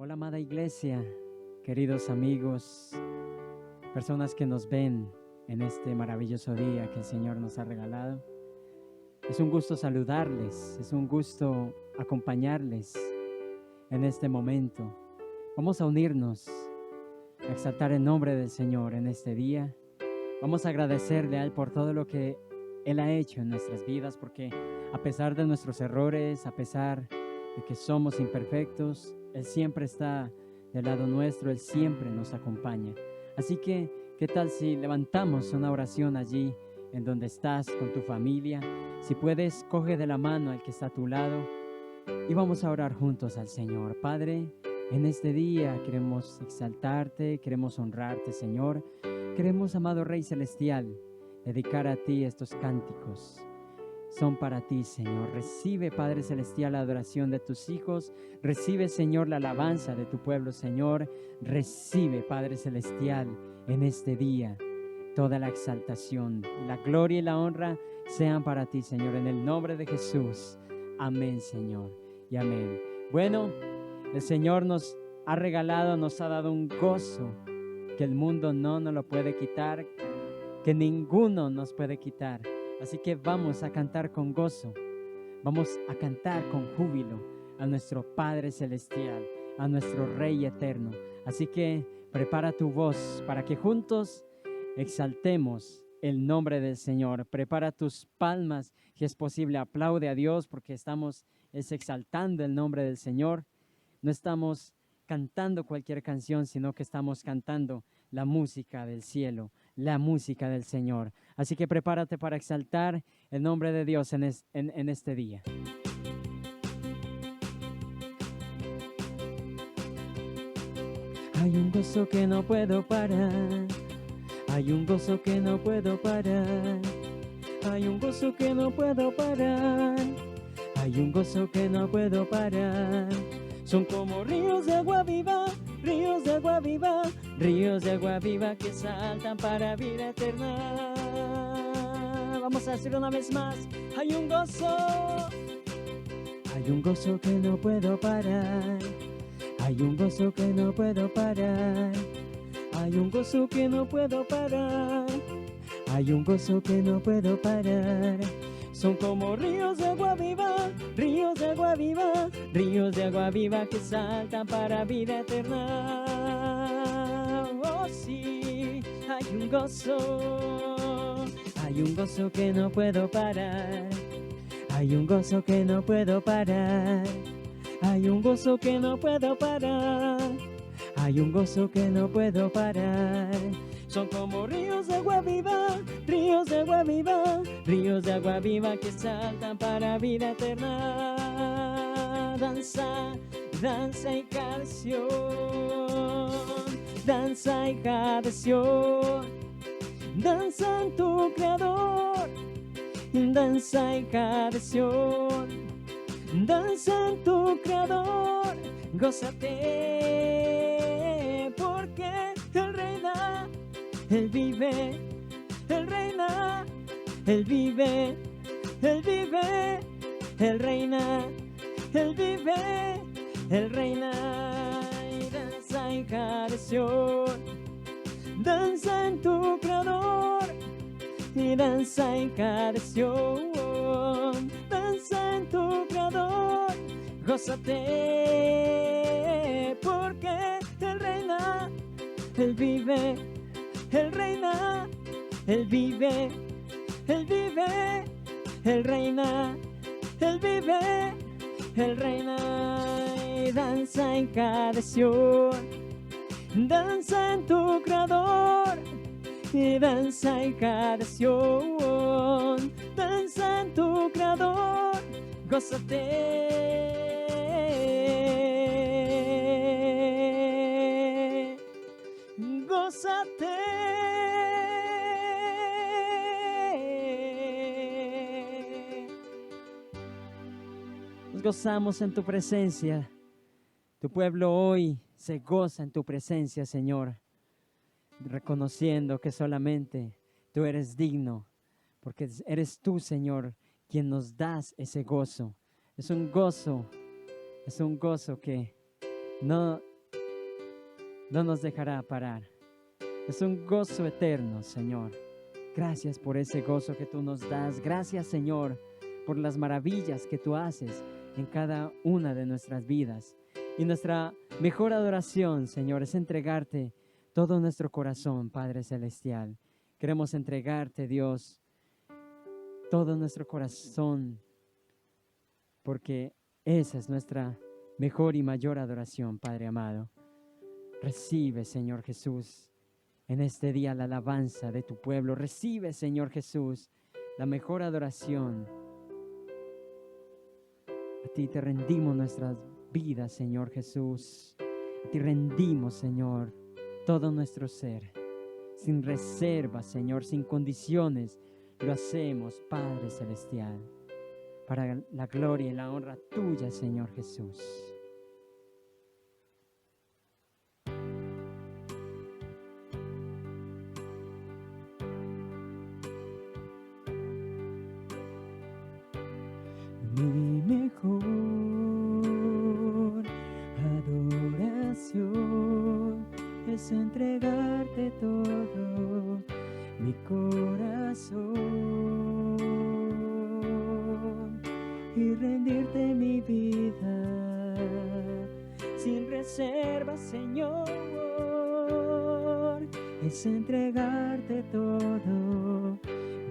Hola, amada iglesia, queridos amigos, personas que nos ven en este maravilloso día que el Señor nos ha regalado. Es un gusto saludarles, es un gusto acompañarles en este momento. Vamos a unirnos, a exaltar el nombre del Señor en este día. Vamos a agradecerle a Él por todo lo que Él ha hecho en nuestras vidas, porque a pesar de nuestros errores, a pesar de que somos imperfectos, Él siempre está del lado nuestro, Él siempre nos acompaña. Así que, ¿qué tal si levantamos una oración allí en donde estás con tu familia? Si puedes, coge de la mano al que está a tu lado y vamos a orar juntos al Señor. Padre, en este día queremos exaltarte, queremos honrarte, Señor. Queremos, amado Rey Celestial, dedicar a ti estos cánticos. Son para ti, Señor. Recibe, Padre Celestial, la adoración de tus hijos. Recibe, Señor, la alabanza de tu pueblo, Señor. Recibe, Padre Celestial, en este día toda la exaltación, la gloria y la honra sean para ti, Señor, en el nombre de Jesús. Amén, Señor, y amén. Bueno, el Señor nos ha regalado, nos ha dado un gozo que el mundo no nos lo puede quitar, que ninguno nos puede quitar. Así que vamos a cantar con gozo, vamos a cantar con júbilo a nuestro Padre Celestial, a nuestro Rey Eterno. Así que prepara tu voz para que juntos exaltemos el nombre del Señor. Prepara tus palmas, si es posible, aplaude a Dios porque estamos exaltando el nombre del Señor. No estamos cantando cualquier canción, sino que estamos cantando la música del cielo, la música del Señor. Así que prepárate para exaltar el nombre de Dios en este día. Hay un gozo que no puedo parar, hay un gozo que no puedo parar, hay un gozo que no puedo parar, hay un gozo que no puedo parar. Son como ríos de agua viva, ríos de agua viva, ríos de agua viva que saltan para vida eterna. Vamos a decirlo una vez más. Hay un gozo que no puedo parar, hay un gozo que no puedo parar, hay un gozo que no puedo parar, hay un gozo que no puedo parar. Son como ríos de agua viva, ríos de agua viva, ríos de agua viva que saltan para vida eterna. Oh sí, hay un gozo que no puedo parar, hay un gozo que no puedo parar, hay un gozo que no puedo parar, hay un gozo que no puedo parar. Son como ríos de agua viva, ríos de agua viva, ríos de agua viva que saltan para vida eterna. Danza, danza y canción, danza y canción, danza en tu creador, danza y canción, danza en tu creador, gózate porque Él reina. Él vive, Él reina, Él vive, Él vive, Él reina, Él vive, Él reina. Y danza en canción, danza en tu creador, y danza en canción, danza en tu creador, gózate porque Él reina, Él vive, Él reina, Él vive, Él vive, Él reina, Él vive, Él reina. Y danza en canción, danza en tu creador, y danza en canción, danza en tu creador, gózate, gózate. Nos gozamos en tu presencia. Tu pueblo hoy se goza en tu presencia, Señor, reconociendo que solamente tú eres digno, porque eres tú, Señor, quien nos das ese gozo. Es un gozo que no no nos dejará parar. Es un gozo eterno, Señor. Gracias por ese gozo que tú nos das. Gracias, Señor, por las maravillas que tú haces en cada una de nuestras vidas. Y nuestra mejor adoración, Señor, es entregarte todo nuestro corazón, Padre Celestial. Queremos entregarte, Dios, todo nuestro corazón, porque esa es nuestra mejor y mayor adoración, Padre amado. Recibe, Señor Jesús, en este día la alabanza de tu pueblo. Recibe, Señor Jesús, la mejor adoración. A ti te rendimos nuestras vidas, Señor Jesús. A ti rendimos, Señor, todo nuestro ser. Sin reservas, Señor, sin condiciones, lo hacemos, Padre Celestial, para la gloria y la honra tuya, Señor Jesús. Mi mejor adoración es entregarte todo mi corazón y rendirte mi vida sin reservas, Señor. Es entregarte todo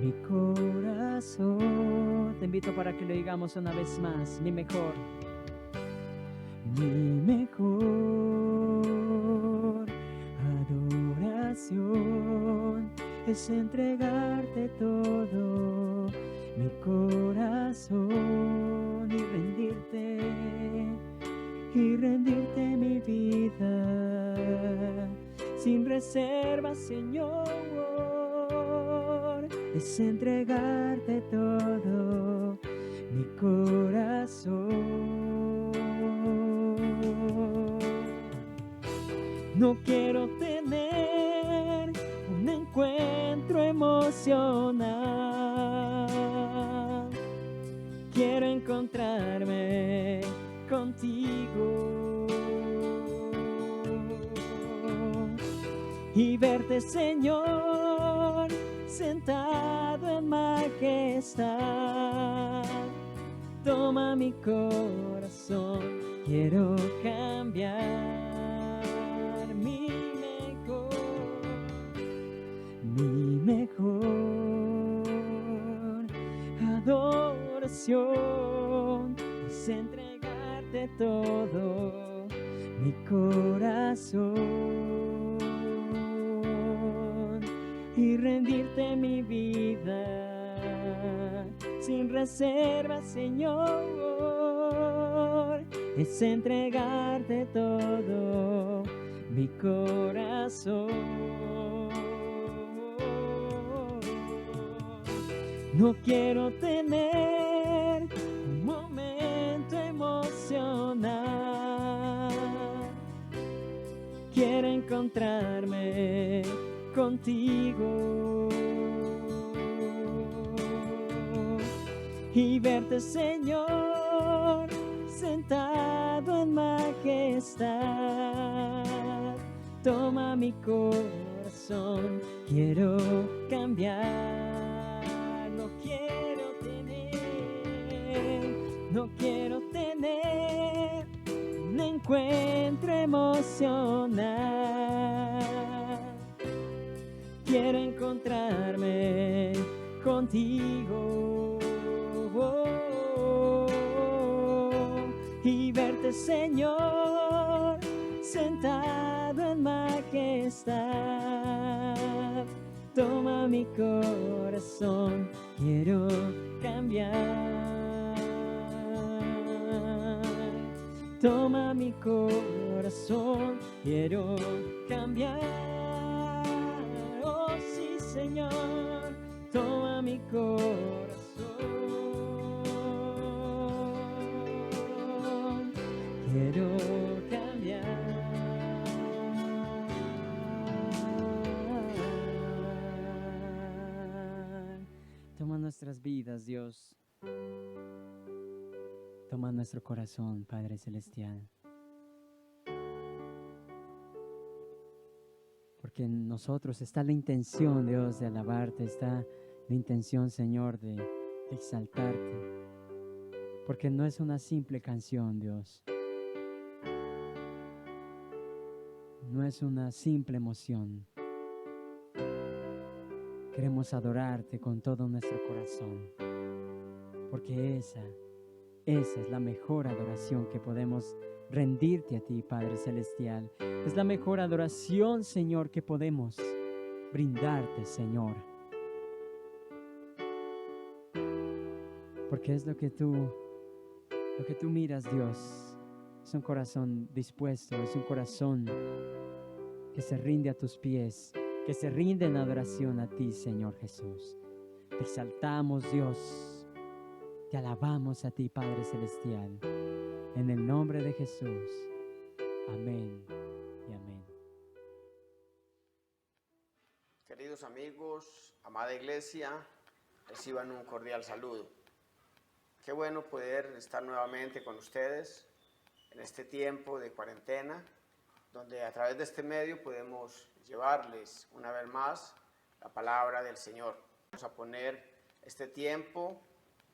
mi corazón. Te invito para que lo digamos una vez más. Mi mejor adoración es entregarte todo mi corazón y rendirte mi vida sin reservas, Señor. Es entregarte todo mi corazón. No quiero tener un encuentro emocional. Quiero encontrarme contigo y verte, Señor, sentado en majestad. Toma mi corazón, quiero cambiar. Mi mejor adoración es entregarte todo mi corazón y rendirte mi vida sin reservas, Señor. Es entregarte todo mi corazón. No quiero tener un momento emocional. Quiero encontrarme contigo y verte, Señor, sentado en majestad. Toma mi corazón, quiero cambiar. No quiero tener un encuentro emocional. Quiero encontrarme contigo y verte, Señor, sentado en majestad. Toma mi corazón, quiero cambiar. Toma mi corazón, quiero cambiar. Oh sí, Señor, toma mi corazón, quiero cambiar. Toma nuestras vidas, Dios. Toma nuestro corazón, Padre Celestial. porque en nosotros está la intención, Dios, de alabarte, está la intención, Señor, de exaltarte, porque no es una simple canción, Dios, no es una simple emoción. Queremos adorarte con todo nuestro corazón, porque esa es la mejor adoración que podemos rendirte a ti, Padre Celestial. Es la mejor adoración, Señor, que podemos brindarte, Señor. Porque es lo que tú miras, Dios. Es un corazón dispuesto, es un corazón que se rinde a tus pies, que se rinde en adoración a ti, Señor Jesús. Te exaltamos, Dios. Te alabamos a ti, Padre Celestial. En el nombre de Jesús. Amén y amén. Queridos amigos, amada iglesia, reciban un cordial saludo. Qué bueno poder estar nuevamente con ustedes en este tiempo de cuarentena, donde a través de este medio podemos llevarles una vez más la palabra del Señor. Vamos a poner este tiempo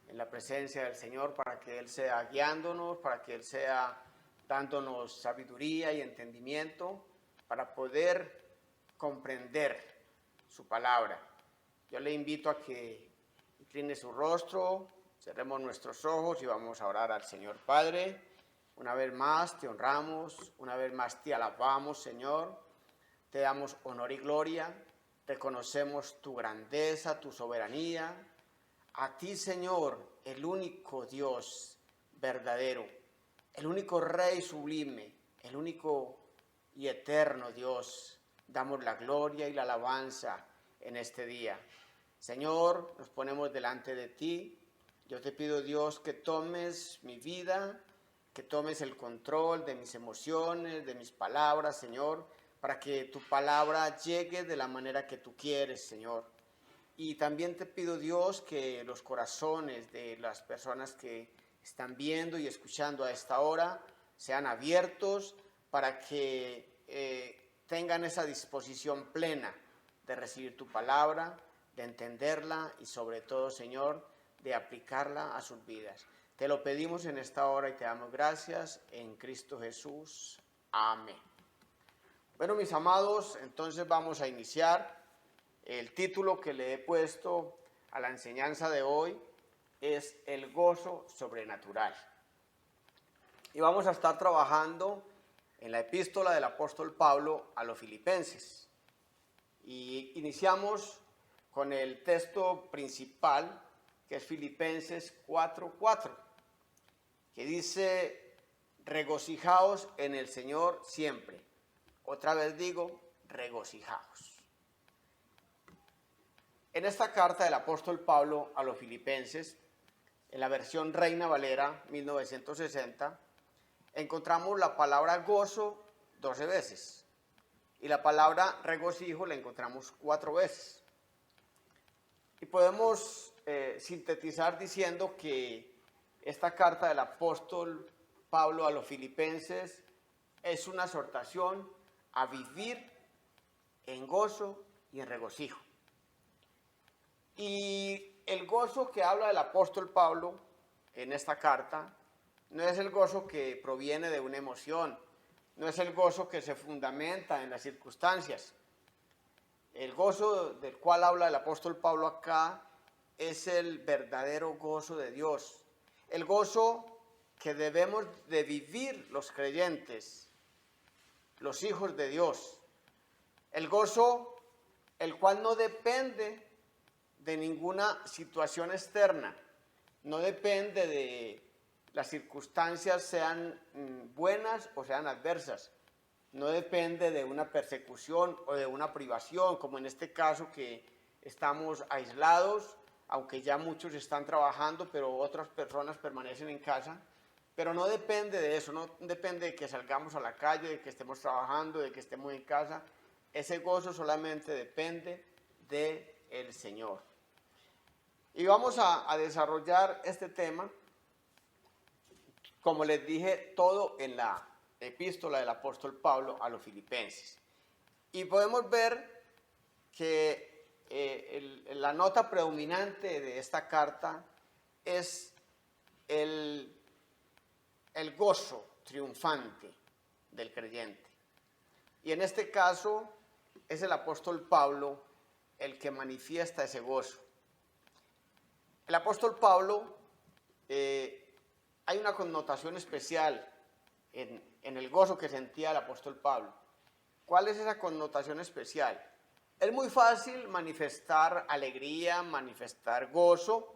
en la presencia del Señor para que Él sea guiándonos, para que Él sea dándonos sabiduría y entendimiento para poder comprender su palabra. Yo le invito a que incline su rostro, cerremos nuestros ojos y vamos a orar al Señor. Padre, una vez más te honramos, una vez más te alabamos, Señor. Te damos honor y gloria, reconocemos tu grandeza, tu soberanía. A ti, Señor, el único Dios verdadero, el único Rey sublime, el único y eterno Dios, damos la gloria y la alabanza en este día. Señor, nos ponemos delante de ti. Yo te pido, Dios, que tomes mi vida, que tomes el control de mis emociones, de mis palabras, Señor, para que tu palabra llegue de la manera que tú quieres, Señor. Y también te pido, Dios, que los corazones de las personas que están viendo y escuchando a esta hora sean abiertos para que tengan esa disposición plena de recibir tu palabra, de entenderla y sobre todo, Señor, de aplicarla a sus vidas. Te lo pedimos en esta hora y te damos gracias en Cristo Jesús. Amén. Bueno, mis amados, entonces vamos a iniciar. El título que le he puesto a la enseñanza de hoy es el gozo sobrenatural. Y vamos a estar trabajando en la epístola del apóstol Pablo a los Filipenses. Y iniciamos con el texto principal, que es Filipenses 4:4, que dice: regocijaos en el Señor siempre. Otra vez digo, regocijaos. En esta carta del apóstol Pablo a los Filipenses, en la versión Reina Valera 1960, encontramos la palabra gozo 12 veces y la palabra regocijo la encontramos 4 veces. Y podemos sintetizar diciendo que esta carta del apóstol Pablo a los Filipenses es una exhortación a vivir en gozo y en regocijo. Y el gozo que habla el apóstol Pablo en esta carta no es el gozo que proviene de una emoción, no es el gozo que se fundamenta en las circunstancias. El gozo del cual habla el apóstol Pablo acá es el verdadero gozo de Dios, el gozo que debemos de vivir los creyentes, los hijos de Dios, el gozo el cual no depende de ninguna situación externa, no depende de las circunstancias sean buenas o sean adversas, no depende de una persecución o de una privación, como en este caso que estamos aislados, aunque ya muchos están trabajando, pero otras personas permanecen en casa, pero no depende de eso, no depende de que salgamos a la calle, de que estemos trabajando, de que estemos en casa. Ese gozo solamente depende del Señor. Y vamos a desarrollar este tema, como les dije, todo en la epístola del apóstol Pablo a los Filipenses. Y podemos ver que la nota predominante de esta carta es el gozo triunfante del creyente. Y en este caso es el apóstol Pablo el que manifiesta ese gozo. El apóstol Pablo, hay una connotación especial en el gozo que sentía el apóstol Pablo. ¿Cuál es esa connotación especial? Es muy fácil manifestar alegría, manifestar gozo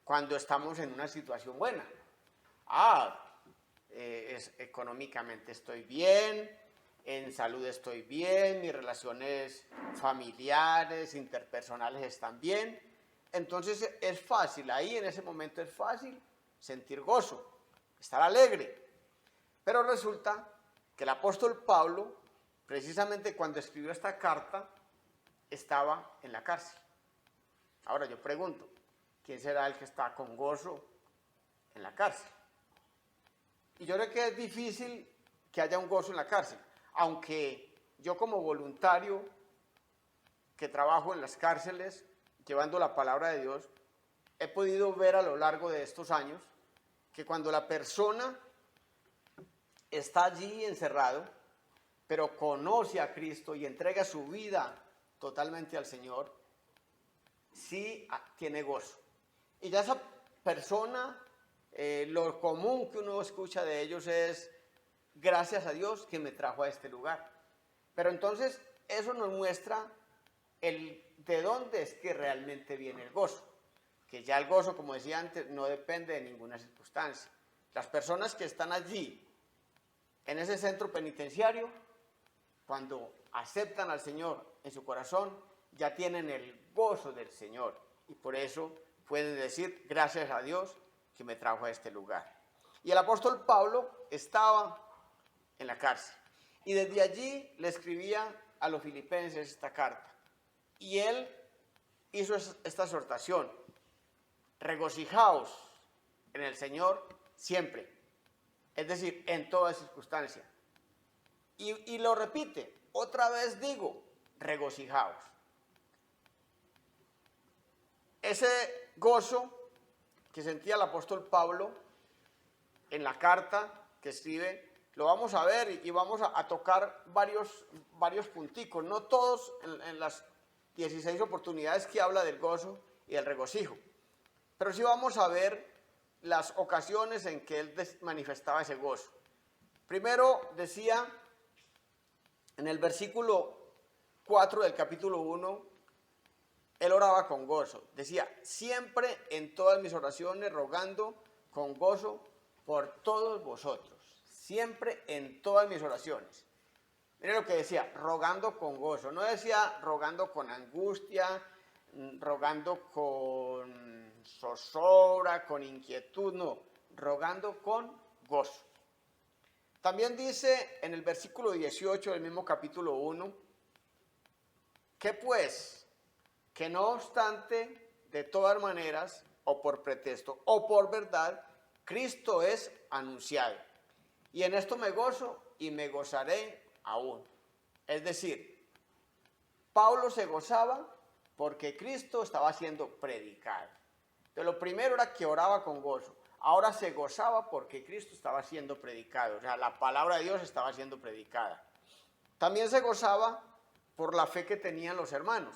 cuando estamos en una situación buena. Económicamente estoy bien, en salud estoy bien, mis relaciones familiares, interpersonales están bien. Entonces es fácil, ahí en ese momento es fácil sentir gozo, estar alegre. Pero resulta que el apóstol Pablo, precisamente cuando escribió esta carta, estaba en la cárcel. Ahora yo pregunto, ¿quién será el que está con gozo en la cárcel? Y yo creo que es difícil que haya un gozo en la cárcel, aunque yo como voluntario que trabajo en las cárceles, llevando la palabra de Dios, he podido ver a lo largo de estos años que cuando la persona está allí encerrado, pero conoce a Cristo y entrega su vida totalmente al Señor, sí tiene gozo. Y ya esa persona, lo común que uno escucha de ellos es: gracias a Dios que me trajo a este lugar. Pero entonces eso nos muestra de dónde es que realmente viene el gozo. Que ya el gozo, como decía antes, no depende de ninguna circunstancia. Las personas que están allí, en ese centro penitenciario, cuando aceptan al Señor en su corazón, ya tienen el gozo del Señor. Y por eso pueden decir: gracias a Dios que me trajo a este lugar. Y el apóstol Pablo estaba en la cárcel. Y desde allí le escribía a los filipenses esta carta. Y él hizo esta exhortación: regocijaos en el Señor siempre. Es decir, en toda circunstancia. Y lo repite: otra vez digo, regocijaos. Ese gozo que sentía el apóstol Pablo en la carta que escribe, lo vamos a ver y vamos a tocar varios punticos, no todos en las 16 oportunidades que habla del gozo y del regocijo, pero sí vamos a ver las ocasiones en que él manifestaba ese gozo. Primero decía en el versículo 4 del capítulo 1, él oraba con gozo. Decía: siempre en todas mis oraciones rogando con gozo por todos vosotros. Siempre en todas mis oraciones. Miren lo que decía: rogando con gozo. No decía rogando con angustia, rogando con zozobra, con inquietud, no. Rogando con gozo. También dice en el versículo 18 del mismo capítulo 1, que pues, que no obstante, de todas maneras, o por pretexto, o por verdad, Cristo es anunciado. Y en esto me gozo y me gozaré aún. Es decir, Pablo se gozaba porque Cristo estaba siendo predicado. Entonces, lo primero era que oraba con gozo. Ahora se gozaba porque Cristo estaba siendo predicado. O sea, la palabra de Dios estaba siendo predicada. También se gozaba por la fe que tenían los hermanos.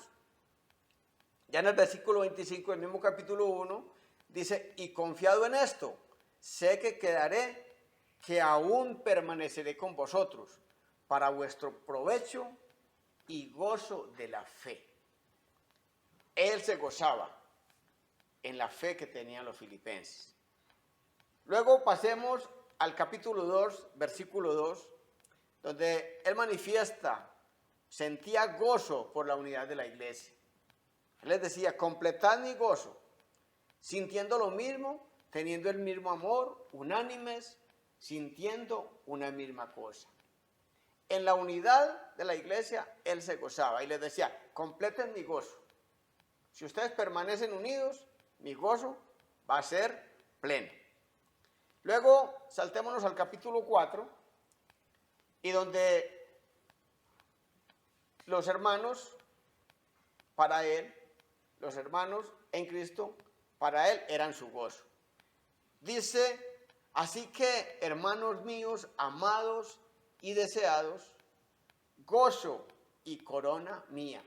Ya en el versículo 25 del mismo capítulo 1 dice: y confiado en esto, sé que quedaré, que aún permaneceré con vosotros para vuestro provecho y gozo de la fe. Él se gozaba en la fe que tenían los filipenses. Luego pasemos al capítulo 2, versículo 2, donde él manifiesta, sentía gozo por la unidad de la iglesia. Él les decía: completad mi gozo, sintiendo lo mismo, teniendo el mismo amor, unánimes, sintiendo una misma cosa. En la unidad de la iglesia, él se gozaba y les decía: completen mi gozo. Si ustedes permanecen unidos, mi gozo va a ser pleno. Luego, saltémonos al capítulo 4, y donde los hermanos, para él, los hermanos en Cristo, para él eran su gozo. Dice, así que, hermanos míos, amados y deseados, gozo y corona mía,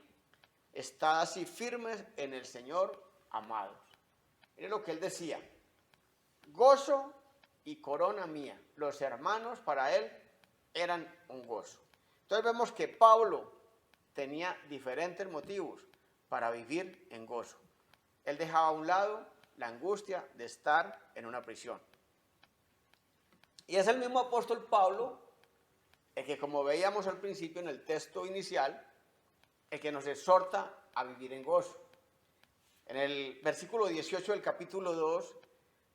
estad así firmes en el Señor, amados. Miren lo que él decía, gozo y corona mía. Los hermanos para él eran un gozo. Entonces vemos que Pablo tenía diferentes motivos para vivir en gozo. Él dejaba a un lado la angustia de estar en una prisión. Y es el mismo apóstol Pablo, el que, como veíamos al principio en el texto inicial, el que nos exhorta a vivir en gozo. En el versículo 18 del capítulo 2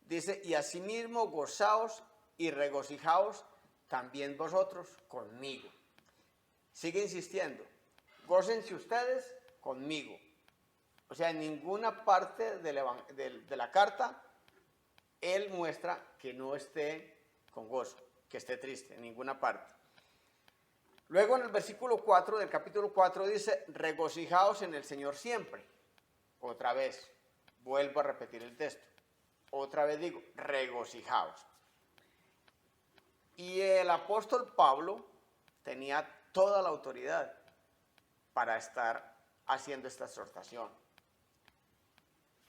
dice, y asimismo gozaos y regocijaos también vosotros conmigo. Sigue insistiendo, gócense ustedes conmigo. O sea, en ninguna parte de la carta él muestra que no esté con gozo, que esté triste, en ninguna parte. Luego en el versículo 4 del capítulo 4 dice, regocijaos en el Señor siempre. Otra vez, vuelvo a repetir el texto. Otra vez digo, regocijaos. Y el apóstol Pablo tenía toda la autoridad para estar haciendo esta exhortación.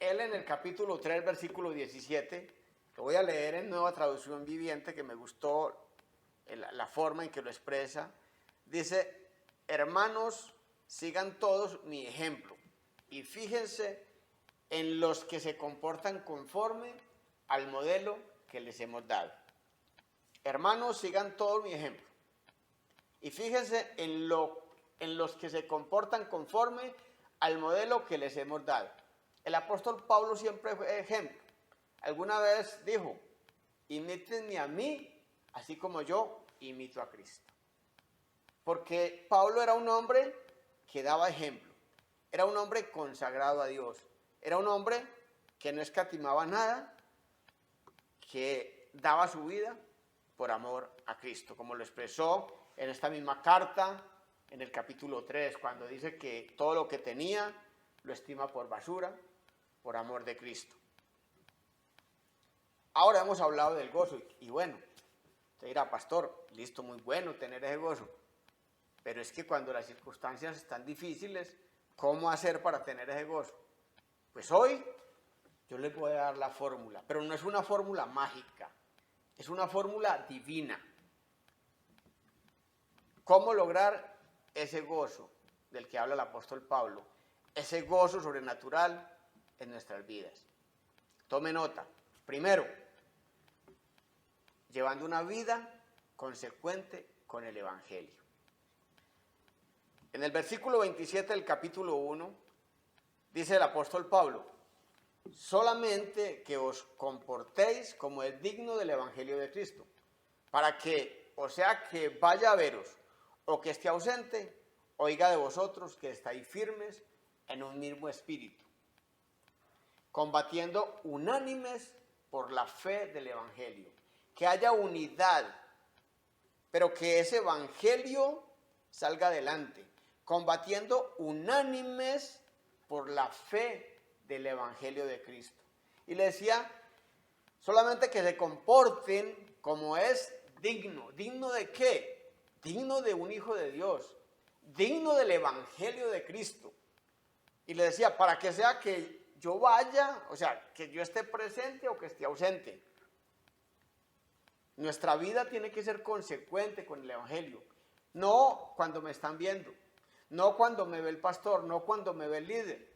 Él en el capítulo 3, versículo 17, lo voy a leer en Nueva Traducción Viviente, que me gustó la forma en que lo expresa. Dice, hermanos, sigan todos mi ejemplo y fíjense en los que se comportan conforme al modelo que les hemos dado. Hermanos, sigan todos mi ejemplo y fíjense en los que se comportan conforme al modelo que les hemos dado. El apóstol Pablo siempre fue ejemplo. Alguna vez dijo, imítenme a mí, así como yo imito a Cristo. Porque Pablo era un hombre que daba ejemplo. Era un hombre consagrado a Dios. Era un hombre que no escatimaba nada, que daba su vida por amor a Cristo. Como lo expresó en esta misma carta, en el capítulo 3, cuando dice que todo lo que tenía lo estima por basura, por amor de Cristo. Ahora hemos hablado del gozo y bueno, usted dirá, pastor, listo, muy bueno tener ese gozo, pero es que cuando las circunstancias están difíciles, ¿cómo hacer para tener ese gozo? Pues hoy yo les voy a dar la fórmula, pero no es una fórmula mágica, es una fórmula divina. ¿Cómo lograr ese gozo del que habla el apóstol Pablo? Ese gozo sobrenatural en nuestras vidas. Tome nota. Primero, llevando una vida consecuente con el Evangelio. En el versículo 27 del capítulo 1, dice el apóstol Pablo, solamente que os comportéis como es digno del Evangelio de Cristo, para que, o sea, que vaya a veros, o que esté ausente, oiga de vosotros que estáis firmes en un mismo espíritu, combatiendo unánimes por la fe del Evangelio, que haya unidad, pero que ese Evangelio salga adelante, combatiendo unánimes por la fe del Evangelio de Cristo. Y le decía, solamente que se comporten como es digno. ¿Digno de qué? Digno de un hijo de Dios, digno del Evangelio de Cristo. Y le decía, para que sea que yo vaya, o sea, que yo esté presente o que esté ausente. Nuestra vida tiene que ser consecuente con el Evangelio. No cuando me están viendo, no cuando me ve el pastor, no cuando me ve el líder,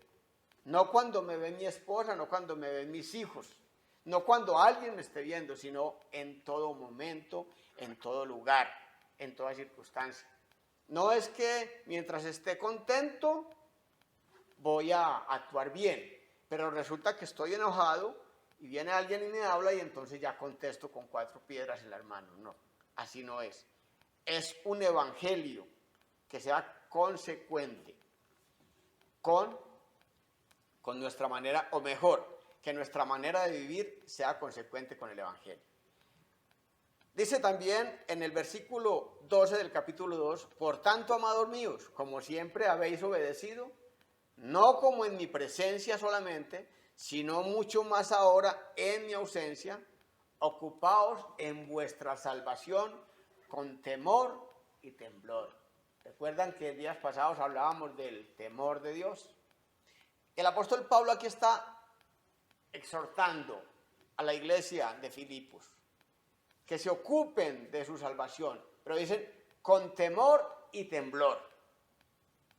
no cuando me ve mi esposa, no cuando me ven mis hijos, no cuando alguien me esté viendo, sino en todo momento, en todo lugar, en toda circunstancia. No es que mientras esté contento voy a actuar bien, pero resulta que estoy enojado y viene alguien y me habla y entonces ya contesto con 4 piedras en las manos. No, así no es. Es un evangelio que sea consecuente con nuestra manera, o mejor, que nuestra manera de vivir sea consecuente con el evangelio. Dice también en el versículo 12 del capítulo 2, por tanto, amados míos, como siempre habéis obedecido, no como en mi presencia solamente, sino mucho más ahora en mi ausencia, ocupaos en vuestra salvación con temor y temblor. ¿Recuerdan que días pasados hablábamos del temor de Dios? El apóstol Pablo aquí está exhortando a la iglesia de Filipos que se ocupen de su salvación, pero dicen con temor y temblor.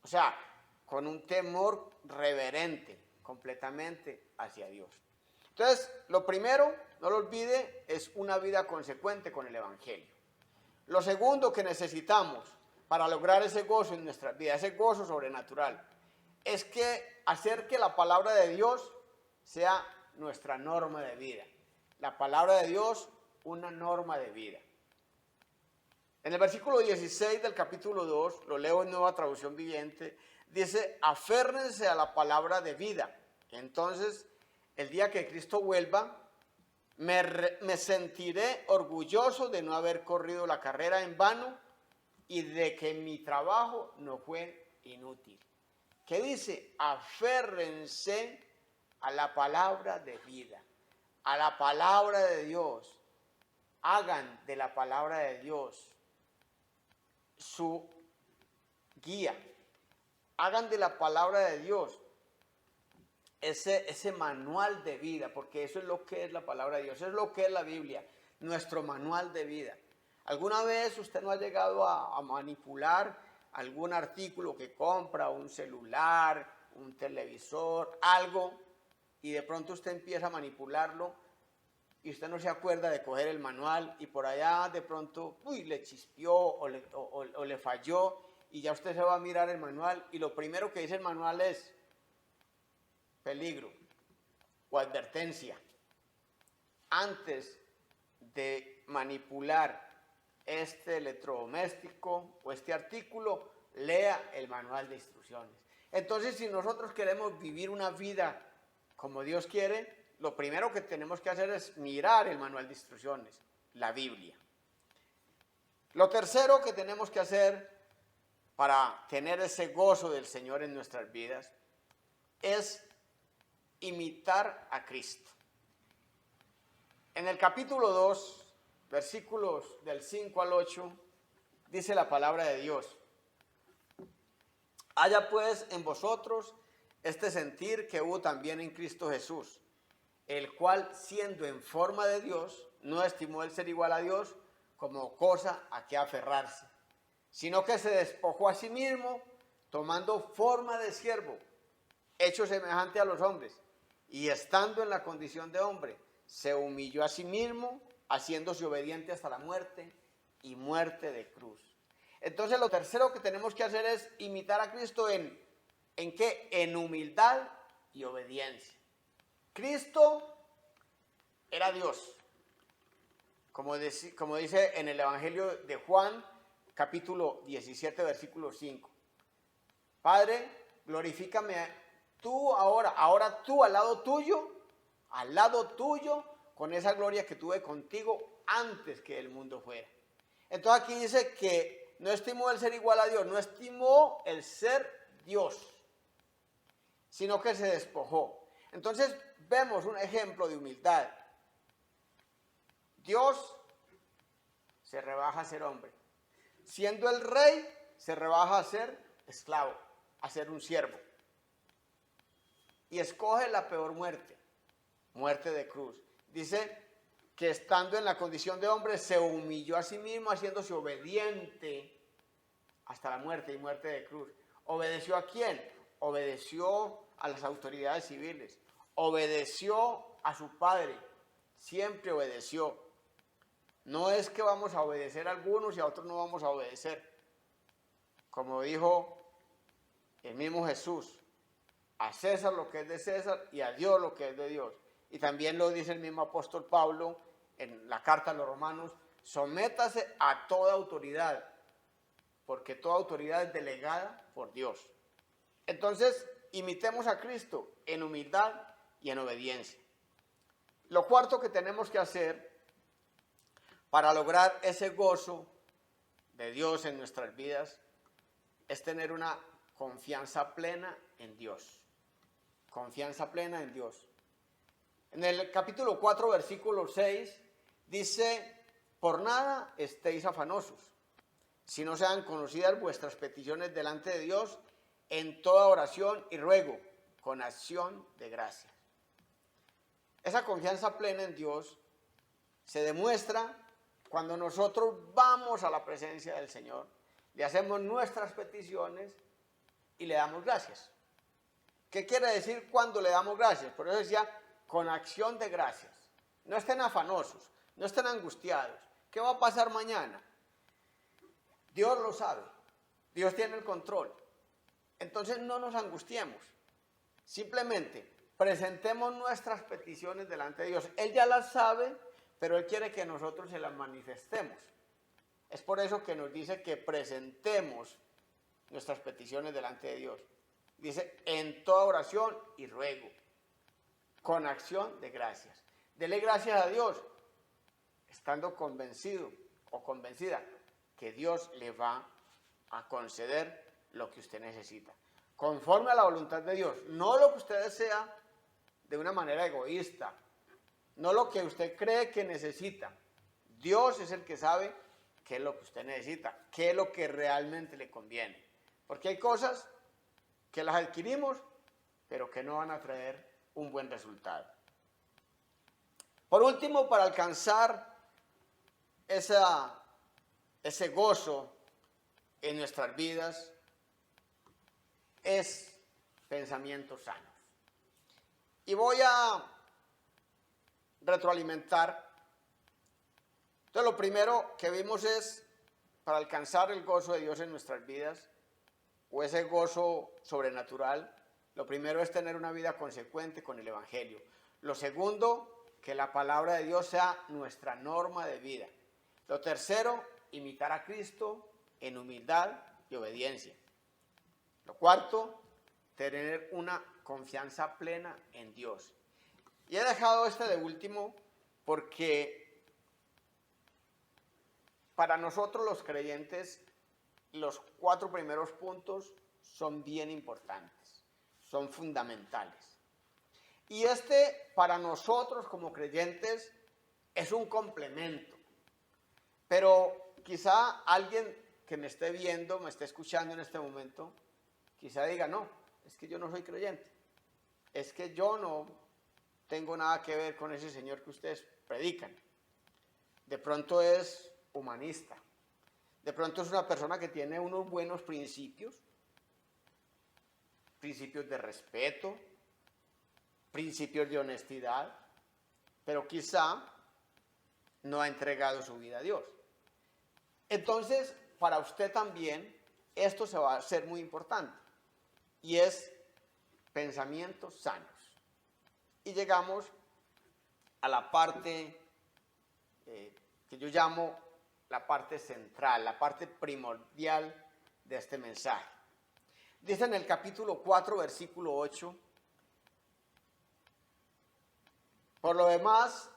O sea, con un temor reverente, completamente hacia Dios. Entonces, lo primero, no lo olvide, es una vida consecuente con el Evangelio. Lo segundo que necesitamos para lograr ese gozo en nuestras vidas, ese gozo sobrenatural, es que hacer que la palabra de Dios sea nuestra norma de vida. La palabra de Dios, una norma de vida. En el versículo 16 del capítulo 2, lo leo en Nueva Traducción Viviente, dice, aférrense a la palabra de vida. Entonces, el día que Cristo vuelva, me sentiré orgulloso de no haber corrido la carrera en vano y de que mi trabajo no fue inútil. ¿Qué dice? Aférrense a la palabra de vida, a la palabra de Dios. Hagan de la palabra de Dios su guía. Hagan de la palabra de Dios ese manual de vida, porque eso es lo que es la palabra de Dios, eso es lo que es la Biblia, nuestro manual de vida. ¿Alguna vez usted no ha llegado a manipular algún artículo que compra, un celular, un televisor, algo, y de pronto usted empieza a manipularlo y usted no se acuerda de coger el manual y por allá de pronto, le chispeó o le falló y ya usted se va a mirar el manual y lo primero que dice el manual es peligro o advertencia? Antes de manipular este electrodoméstico o este artículo, lea el manual de instrucciones. Entonces, si nosotros queremos vivir una vida como Dios quiere, lo primero que tenemos que hacer es mirar el manual de instrucciones, la Biblia. Lo tercero que tenemos que hacer para tener ese gozo del Señor en nuestras vidas es imitar a Cristo. En el capítulo 2, versículos del 5 al 8, dice la palabra de Dios: haya pues en vosotros este sentir que hubo también en Cristo Jesús, el cual, siendo en forma de Dios, no estimó el ser igual a Dios como cosa a que aferrarse, sino que se despojó a sí mismo, tomando forma de siervo, hecho semejante a los hombres, y estando en la condición de hombre, se humilló a sí mismo, haciéndose obediente hasta la muerte y muerte de cruz. Entonces, lo tercero que tenemos que hacer es imitar a Cristo ¿en qué? En humildad y obediencia. Cristo era Dios, como dice en el Evangelio de Juan, capítulo 17, versículo 5. Padre, glorifícame tú ahora tú al lado tuyo, con esa gloria que tuve contigo antes que el mundo fuera. Entonces aquí dice que no estimó el ser igual a Dios, no estimó el ser Dios, sino que se despojó. Entonces vemos un ejemplo de humildad. Dios se rebaja a ser hombre. Siendo el rey, se rebaja a ser esclavo, a ser un siervo. Y escoge la peor muerte, muerte de cruz. Dice que estando en la condición de hombre, se humilló a sí mismo, haciéndose obediente hasta la muerte y muerte de cruz. ¿Obedeció a quién? Obedeció a las autoridades civiles. Obedeció a su padre. Siempre obedeció. No es que vamos a obedecer a algunos y a otros no vamos a obedecer. Como dijo el mismo Jesús, a César lo que es de César y a Dios lo que es de Dios. Y también lo dice el mismo apóstol Pablo en la carta a los romanos: sométase a toda autoridad, porque toda autoridad es delegada por Dios. Entonces, imitemos a Cristo en humildad y en obediencia. Lo cuarto que tenemos que hacer para lograr ese gozo de Dios en nuestras vidas es tener una confianza plena en Dios. Confianza plena en Dios. En el capítulo 4, versículo 6, dice, por nada estéis afanosos, si no sean conocidas vuestras peticiones delante de Dios en toda oración y ruego, con acción de gracias. Esa confianza plena en Dios se demuestra cuando nosotros vamos a la presencia del Señor, le hacemos nuestras peticiones y le damos gracias. ¿Qué quiere decir cuando le damos gracias? Por eso decía, con acción de gracias. No estén afanosos, no estén angustiados. ¿Qué va a pasar mañana? Dios lo sabe, Dios tiene el control. Entonces no nos angustiemos, simplemente presentemos nuestras peticiones delante de Dios. Él ya las sabe, pero Él quiere que nosotros se las manifestemos. Es por eso que nos dice que presentemos nuestras peticiones delante de Dios. Dice, en toda oración y ruego, con acción de gracias. Dele gracias a Dios, estando convencido o convencida que Dios le va a conceder lo que usted necesita, conforme a la voluntad de Dios, no lo que usted desea de una manera egoísta, no lo que usted cree que necesita. Dios es el que sabe qué es lo que usted necesita, qué es lo que realmente le conviene, porque hay cosas que las adquirimos, pero que no van a traer un buen resultado. Por último, para alcanzar ese gozo en nuestras vidas, es pensamientos sanos. Y voy a retroalimentar. Entonces, lo primero que vimos es, para alcanzar el gozo de Dios en nuestras vidas, o ese gozo sobrenatural, lo primero es tener una vida consecuente con el Evangelio. Lo segundo, que la palabra de Dios sea nuestra norma de vida. Lo tercero, imitar a Cristo en humildad y obediencia. Lo cuarto, tener una confianza plena en Dios. Y he dejado este de último porque para nosotros los creyentes los 4 primeros puntos son bien importantes, son fundamentales. Y para nosotros como creyentes es un complemento. Pero quizá alguien que me esté viendo, me esté escuchando en este momento, quizá diga, no, es que yo no soy creyente. Es que yo no tengo nada que ver con ese Señor que ustedes predican. De pronto es humanista. De pronto es una persona que tiene unos buenos principios, principios de respeto, principios de honestidad, pero quizá no ha entregado su vida a Dios. Entonces, para usted también, esto se va a ser muy importante, y es pensamientos sanos. Y llegamos a la parte que yo llamo la parte central, la parte primordial de este mensaje. Dice en el capítulo 4, versículo 8, por lo demás,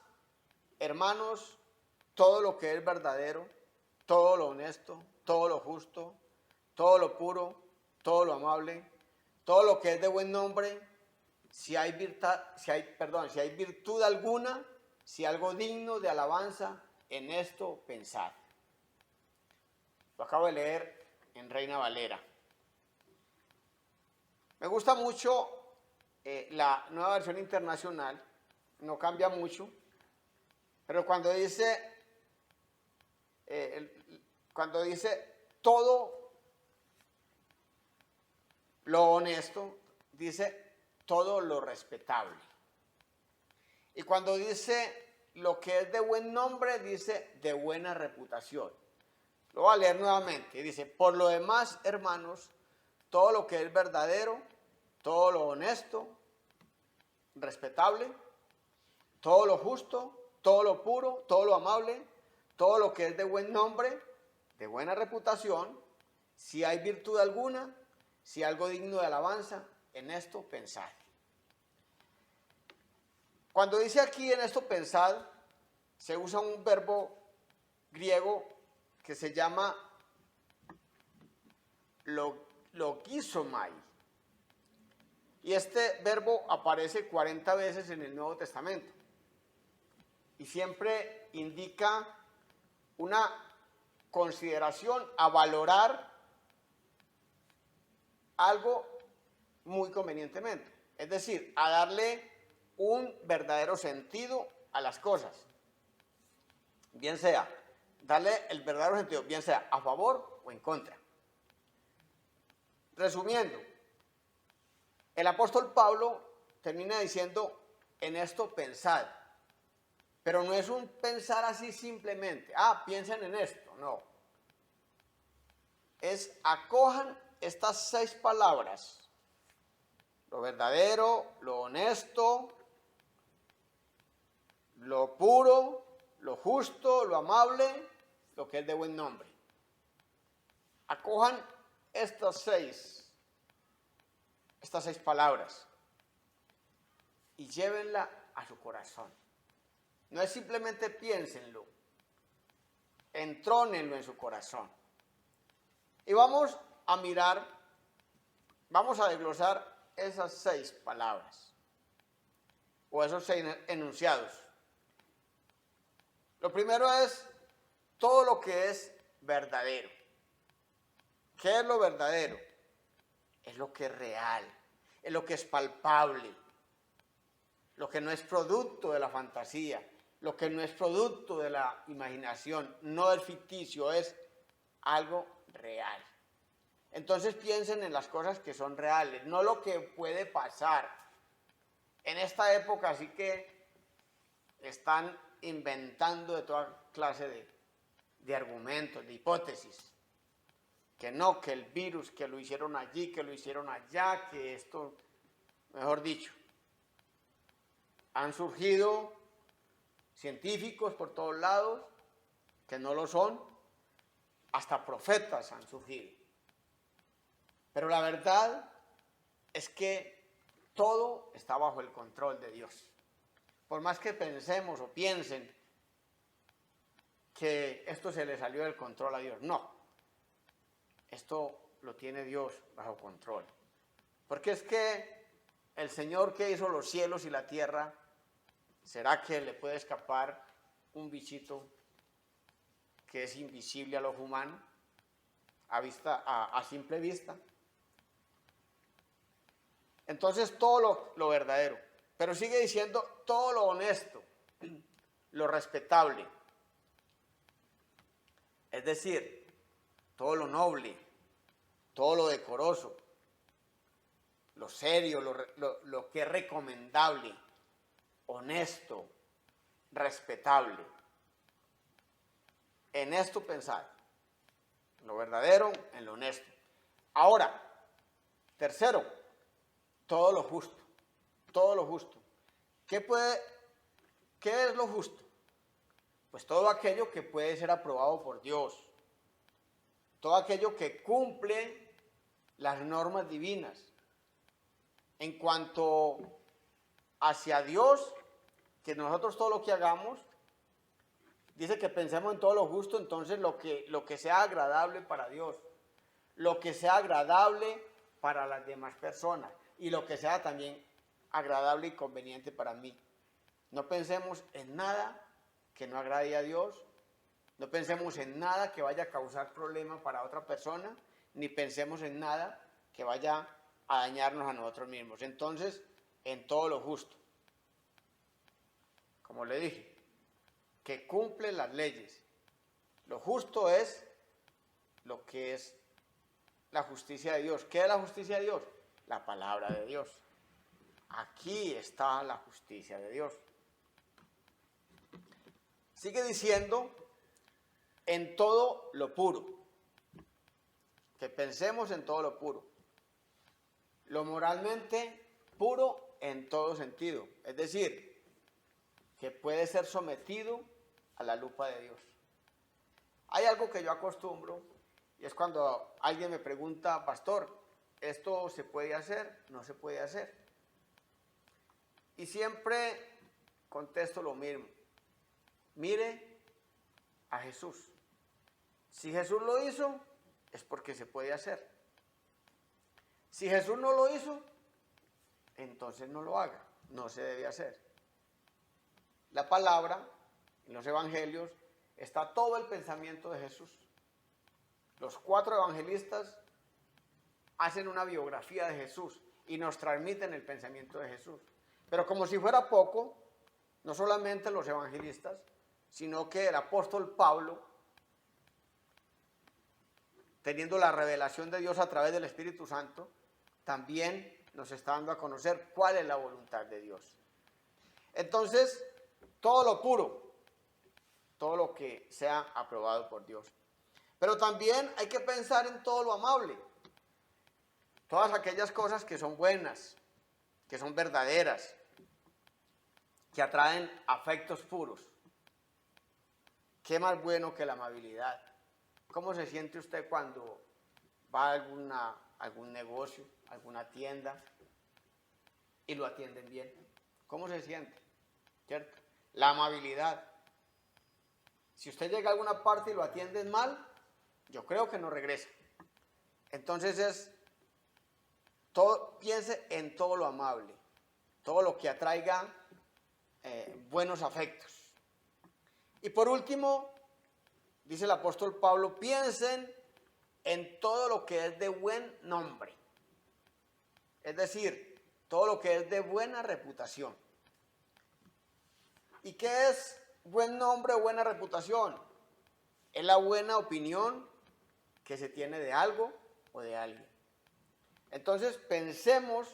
hermanos, todo lo que es verdadero, todo lo honesto, todo lo justo, todo lo puro, todo lo amable, todo lo que es de buen nombre, si hay virtud alguna, si algo digno de alabanza, en esto pensad. Lo acabo de leer en Reina Valera. Me gusta mucho la Nueva Versión Internacional, no cambia mucho, pero cuando dice todo lo honesto, dice todo lo respetable. Y cuando dice lo que es de buen nombre, dice de buena reputación. Lo voy a leer nuevamente. Dice, por lo demás, hermanos, todo lo que es verdadero, todo lo honesto, respetable, todo lo justo, todo lo puro, todo lo amable, todo lo que es de buen nombre, de buena reputación, si hay virtud alguna, si algo digno de alabanza, en esto pensad. Cuando dice aquí en esto pensad, se usa un verbo griego que se llama logizomai. Y este verbo aparece 40 veces en el Nuevo Testamento. Y siempre indica una consideración a valorar algo muy convenientemente. Es decir, a darle un verdadero sentido a las cosas. Bien sea, darle el verdadero sentido, bien sea a favor o en contra. Resumiendo, el apóstol Pablo termina diciendo, en esto pensad. Pero no es un pensar así simplemente, piensen en esto, no. Es acojan estas 6 palabras, lo verdadero, lo honesto, lo puro, lo justo, lo amable, lo que es de buen nombre. Acojan estas seis palabras y llévenla a su corazón. No es simplemente piénsenlo, entrónenlo en su corazón. Y vamos a mirar, vamos a desglosar esas 6 palabras o esos 6 enunciados. Lo primero es todo lo que es verdadero. ¿Qué es lo verdadero? Es lo que es real, es lo que es palpable, lo que no es producto de la fantasía, lo que no es producto de la imaginación, no es ficticio, es algo real. Entonces piensen en las cosas que son reales, no lo que puede pasar. En esta época así que están inventando de toda clase de argumentos, de hipótesis. Que no, que el virus, que lo hicieron allí, que lo hicieron allá, que esto, mejor dicho. Han surgido científicos por todos lados, que no lo son, hasta profetas han surgido. Pero la verdad es que todo está bajo el control de Dios. Por más que pensemos o piensen que esto se le salió del control a Dios, no. Esto lo tiene Dios bajo control. Porque es que el Señor que hizo los cielos y la tierra, ¿será que le puede escapar un bichito que es invisible a los humanos, a simple vista? Entonces todo lo verdadero, pero sigue diciendo todo lo honesto, lo respetable, es decir, todo lo noble, todo lo decoroso, lo serio, lo que es recomendable, honesto, respetable. En esto pensar, en lo verdadero, en lo honesto. Ahora, tercero, todo lo justo, todo lo justo. ¿Qué es lo justo? Pues todo aquello que puede ser aprobado por Dios, todo aquello que cumple las normas divinas. En cuanto hacia Dios, que nosotros todo lo que hagamos, dice que pensemos en todo lo justo, entonces lo que sea agradable para Dios, lo que sea agradable para las demás personas y lo que sea también agradable y conveniente para mí. No pensemos en nada que no agrade a Dios, no pensemos en nada que vaya a causar problema para otra persona, ni pensemos en nada que vaya a dañarnos a nosotros mismos. Entonces, en todo lo justo. Como le dije, que cumple las leyes. Lo justo es lo que es la justicia de Dios. ¿Qué es la justicia de Dios? La palabra de Dios. Aquí está la justicia de Dios. Sigue diciendo, en todo lo puro. Que pensemos en todo lo puro. Lo moralmente puro en todo sentido. Es decir, que puede ser sometido a la lupa de Dios. Hay algo que yo acostumbro, y es cuando alguien me pregunta, pastor, ¿esto se puede hacer? ¿No se puede hacer? Y siempre contesto lo mismo. Mire a Jesús. Si Jesús lo hizo, es porque se puede hacer. Si Jesús no lo hizo, entonces no lo haga, no se debe hacer. La palabra, en los evangelios, está todo el pensamiento de Jesús. Los 4 evangelistas hacen una biografía de Jesús y nos transmiten el pensamiento de Jesús. Pero como si fuera poco, no solamente los evangelistas, sino que el apóstol Pablo, teniendo la revelación de Dios a través del Espíritu Santo, también nos está dando a conocer cuál es la voluntad de Dios. Entonces, todo lo puro, todo lo que sea aprobado por Dios. Pero también hay que pensar en todo lo amable, todas aquellas cosas que son buenas, que son verdaderas, que atraen afectos puros. ¿Qué más bueno que la amabilidad? ¿Cómo se siente usted cuando va a algún negocio, alguna tienda y lo atienden bien? ¿Cómo se siente? ¿Cierto? La amabilidad. Si usted llega a alguna parte y lo atienden mal, yo creo que no regresa. Entonces piense en todo lo amable, todo lo que atraiga buenos afectos. Y por último, dice el apóstol Pablo, piensen en todo lo que es de buen nombre. Es decir, todo lo que es de buena reputación. ¿Y qué es buen nombre o buena reputación? Es la buena opinión que se tiene de algo o de alguien. Entonces pensemos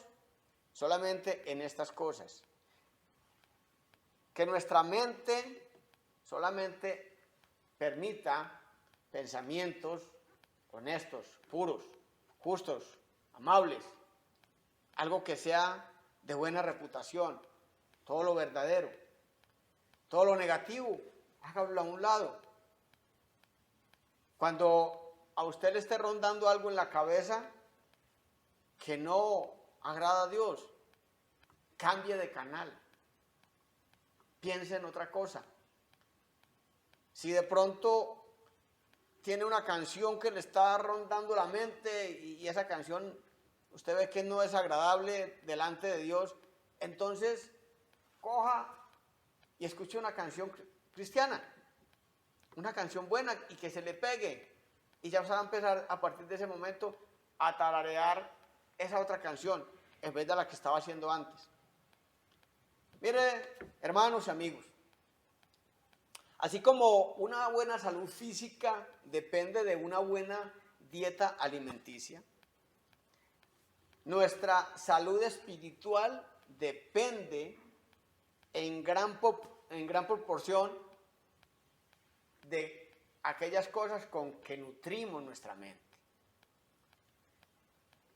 solamente en estas cosas. Que nuestra mente solamente permita pensamientos honestos, puros, justos, amables, algo que sea de buena reputación, todo lo verdadero, todo lo negativo, hágalo a un lado. Cuando a usted le esté rondando algo en la cabeza que no agrada a Dios, cambie de canal, piense en otra cosa. Si de pronto tiene una canción que le está rondando la mente y esa canción usted ve que no es agradable delante de Dios, entonces coja y escuche una canción cristiana, una canción buena y que se le pegue, y ya va a empezar a partir de ese momento a tararear esa otra canción en vez de la que estaba haciendo antes. Mire, hermanos y amigos, así como una buena salud física depende de una buena dieta alimenticia, nuestra salud espiritual depende en gran proporción de aquellas cosas con que nutrimos nuestra mente.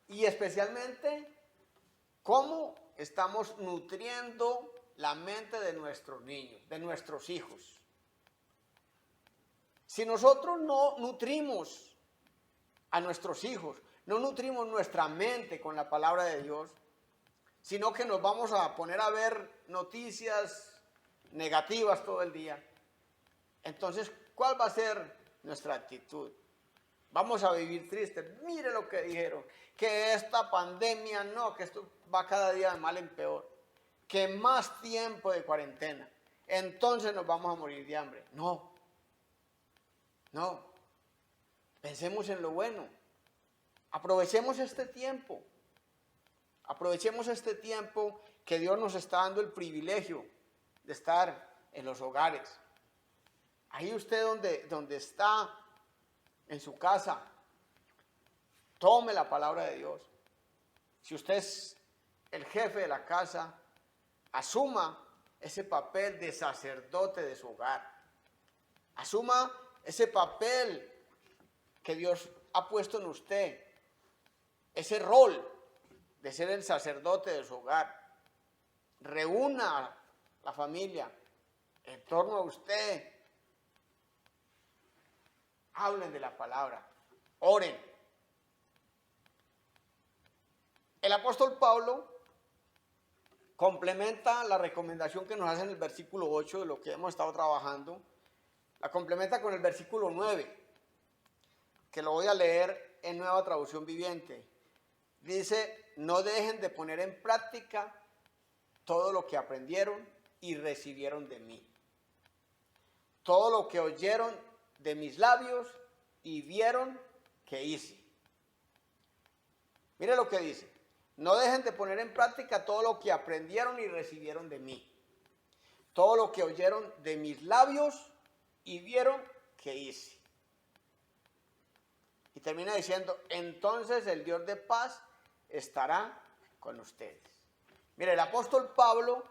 Y especialmente, cómo estamos nutriendo la mente de nuestros niños, de nuestros hijos. Si nosotros no nutrimos a nuestros hijos, no nutrimos nuestra mente con la palabra de Dios, sino que nos vamos a poner a ver noticias negativas todo el día, entonces, ¿cuál va a ser nuestra actitud? Vamos a vivir tristes. Mire lo que dijeron, que esta pandemia no, que esto va cada día de mal en peor, que más tiempo de cuarentena, entonces nos vamos a morir de hambre. No, pensemos en lo bueno, aprovechemos este tiempo que Dios nos está dando el privilegio de estar en los hogares. Ahí usted donde está, en su casa, tome la palabra de Dios. Si usted es el jefe de la casa, asuma ese papel de sacerdote de su hogar. Asuma ese papel que Dios ha puesto en usted, ese rol de ser el sacerdote de su hogar. Reúna a la familia en torno a usted. Hablen de la palabra, oren. El apóstol Pablo complementa la recomendación que nos hace en el versículo 8 de lo que hemos estado trabajando. El La complementa con el versículo 9, que lo voy a leer en Nueva Traducción Viviente. Dice, no dejen de poner en práctica todo lo que aprendieron y recibieron de mí. Todo lo que oyeron de mis labios y vieron que hice. Mire lo que dice. No dejen de poner en práctica todo lo que aprendieron y recibieron de mí. Todo lo que oyeron de mis labios y vieron que hice. Y termina diciendo, entonces el Dios de paz estará con ustedes. Mire, el apóstol Pablo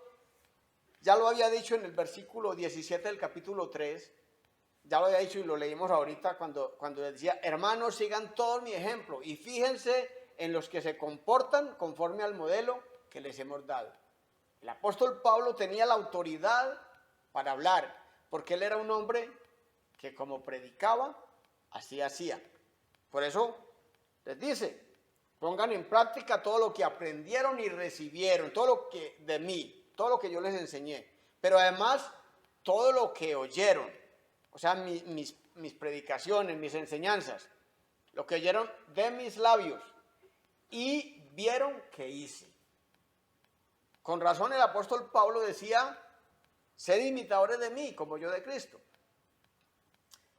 ya lo había dicho en el versículo 17 del capítulo 3, ya lo había dicho y lo leímos ahorita cuando decía, hermanos, sigan todo mi ejemplo y fíjense en los que se comportan conforme al modelo que les hemos dado. El apóstol Pablo tenía la autoridad para hablar, porque él era un hombre que como predicaba, así hacía. Por eso les dice, pongan en práctica todo lo que aprendieron y recibieron, todo lo que de mí, todo lo que yo les enseñé, pero además todo lo que oyeron, o sea, mis predicaciones, mis enseñanzas, lo que oyeron de mis labios y vieron que hice. Con razón el apóstol Pablo decía, sed imitadores de mí, como yo de Cristo.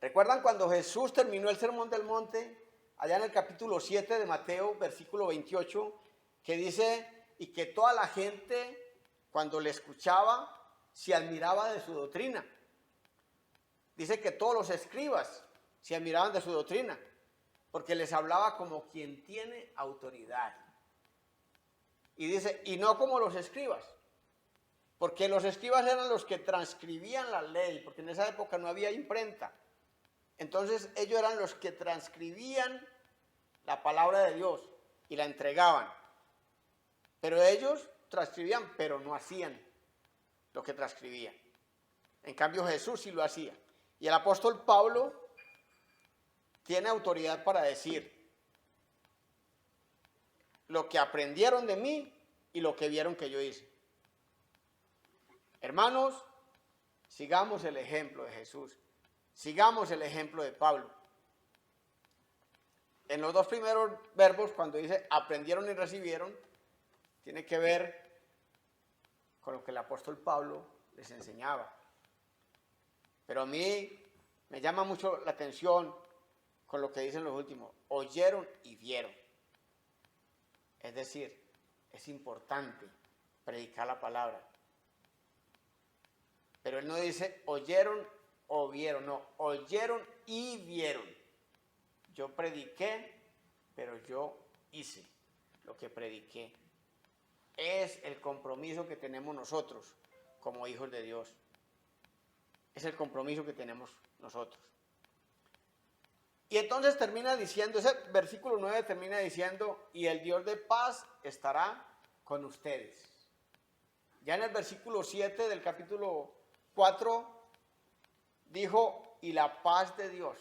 ¿Recuerdan cuando Jesús terminó el Sermón del Monte, allá en el capítulo 7 de Mateo, versículo 28, que dice, y que toda la gente, cuando le escuchaba, se admiraba de su doctrina? Dice que todos los escribas se admiraban de su doctrina, porque les hablaba como quien tiene autoridad. Y dice, y no como los escribas, porque los escribas eran los que transcribían la ley, porque en esa época no había imprenta. Entonces ellos eran los que transcribían la palabra de Dios y la entregaban. Pero ellos transcribían, pero no hacían lo que transcribían. En cambio Jesús sí lo hacía. Y el apóstol Pablo tiene autoridad para decir lo que aprendieron de mí y lo que vieron que yo hice. Hermanos, sigamos el ejemplo de Jesús. Sigamos el ejemplo de Pablo. En los dos primeros verbos, cuando dice aprendieron y recibieron, tiene que ver con lo que el apóstol Pablo les enseñaba. Pero a mí me llama mucho la atención con lo que dicen los últimos, oyeron y vieron. Es decir, es importante predicar la palabra. Pero él no dice oyeron o vieron, no, oyeron y vieron. Yo prediqué, pero yo hice lo que prediqué. Es el compromiso que tenemos nosotros como hijos de Dios. Es el compromiso que tenemos nosotros. Y entonces termina diciendo, ese versículo 9 termina diciendo, y el Dios de paz estará con ustedes. Ya en el versículo 7 del capítulo 4 dijo, y la paz de Dios.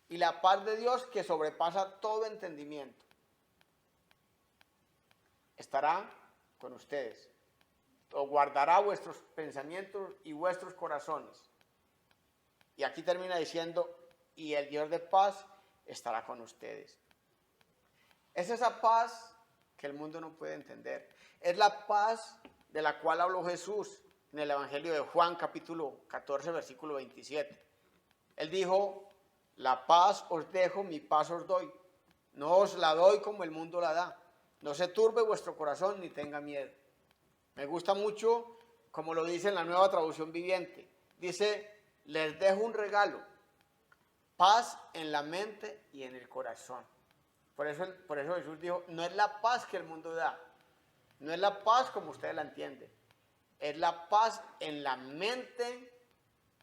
Y la paz de Dios que sobrepasa todo entendimiento estará con ustedes. O guardará vuestros pensamientos y vuestros corazones. Y aquí termina diciendo, y el Dios de paz estará con ustedes. Es esa paz que el mundo no puede entender. Es la paz de la cual habló Jesús en el Evangelio de Juan, capítulo 14, versículo 27. Él dijo, la paz os dejo, mi paz os doy. No os la doy como el mundo la da. No se turbe vuestro corazón ni tenga miedo. Me gusta mucho como lo dice en la Nueva Traducción Viviente. Dice, les dejo un regalo, paz en la mente y en el corazón. Por eso Jesús dijo, no es la paz que el mundo da, no es la paz como ustedes la entienden, es la paz en la mente,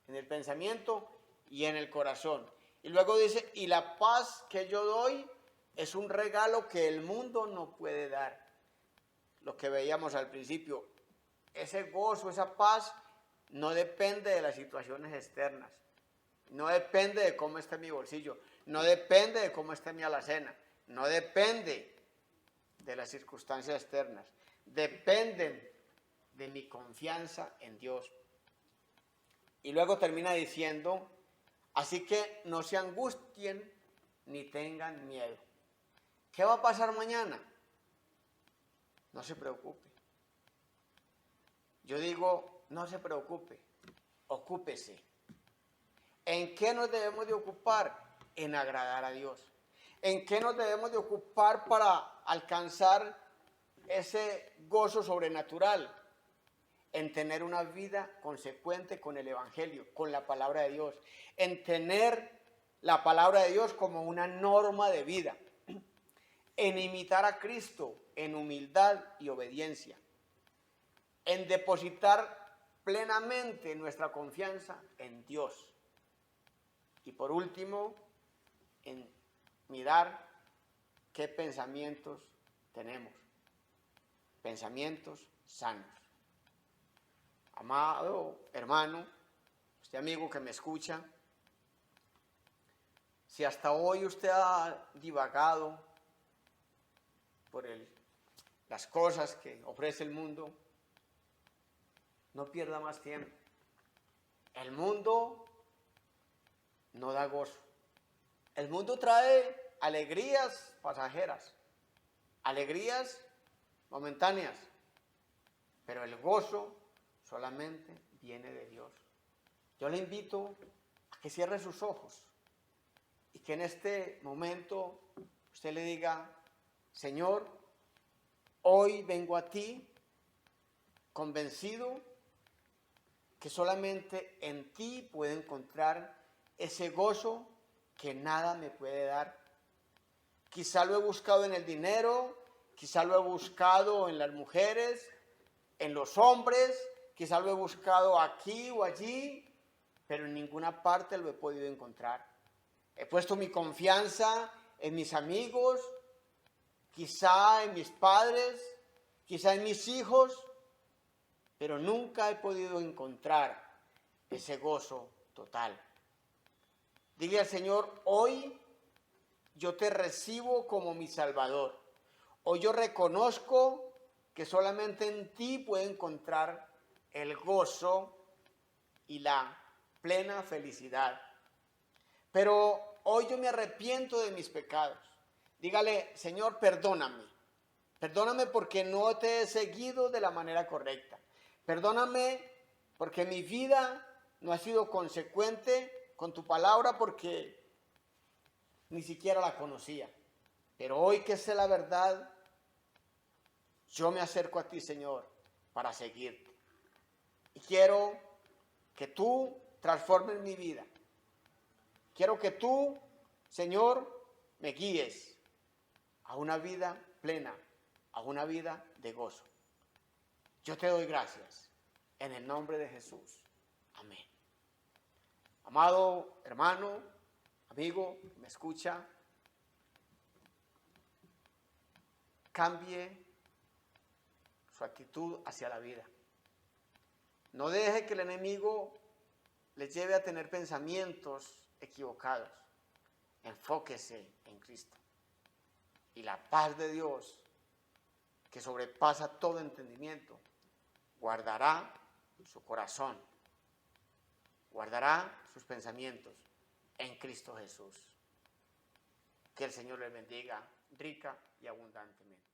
en el pensamiento y en el corazón. Y luego dice, y la paz que yo doy es un regalo que el mundo no puede dar. Lo que veíamos al principio, ese gozo, esa paz, no depende de las situaciones externas, no depende de cómo esté mi bolsillo, no depende de cómo esté mi alacena, no depende de las circunstancias externas, dependen de mi confianza en Dios. Y luego termina diciendo, así que no se angustien ni tengan miedo. ¿Qué va a pasar mañana? No se preocupe. Yo digo, no se preocupe, ocúpese. ¿En qué nos debemos de ocupar? En agradar a Dios. ¿En qué nos debemos de ocupar para alcanzar ese gozo sobrenatural? En tener una vida consecuente con el Evangelio, con la palabra de Dios. En tener la palabra de Dios como una norma de vida. En imitar a Cristo en humildad y obediencia. En depositar plenamente nuestra confianza en Dios. Y por último, en mirar qué pensamientos tenemos. Pensamientos sanos. Amado hermano, este amigo que me escucha, si hasta hoy usted ha divagado por las cosas que ofrece el mundo, no pierda más tiempo. El mundo no da gozo. El mundo trae alegrías pasajeras, alegrías momentáneas, pero el gozo solamente viene de Dios. Yo le invito a que cierre sus ojos y que en este momento usted le diga, Señor, hoy vengo a ti convencido que solamente en ti puedo encontrar ese gozo que nada me puede dar. Quizá lo he buscado en el dinero, quizá lo he buscado en las mujeres, en los hombres, quizá lo he buscado aquí o allí, pero en ninguna parte lo he podido encontrar. He puesto mi confianza en mis amigos, quizá en mis padres, quizá en mis hijos, pero nunca he podido encontrar ese gozo total. Dile al Señor, hoy yo te recibo como mi Salvador. Hoy yo reconozco que solamente en ti puedo encontrar el gozo y la plena felicidad. Pero hoy yo me arrepiento de mis pecados. Dígale, Señor, perdóname. Perdóname porque no te he seguido de la manera correcta. Perdóname porque mi vida no ha sido consecuente con tu palabra porque ni siquiera la conocía. Pero hoy que sé la verdad, yo me acerco a ti, Señor, para seguirte. Y quiero que tú transformes mi vida. Quiero que tú, Señor, me guíes a una vida plena, a una vida de gozo. Yo te doy gracias en el nombre de Jesús. Amén. Amado hermano, amigo, me escucha, cambie su actitud hacia la vida. No deje que el enemigo le lleve a tener pensamientos equivocados. Enfóquese en Cristo. Y la paz de Dios, que sobrepasa todo entendimiento, guardará su corazón, guardará sus pensamientos en Cristo Jesús. Que el Señor les bendiga rica y abundantemente.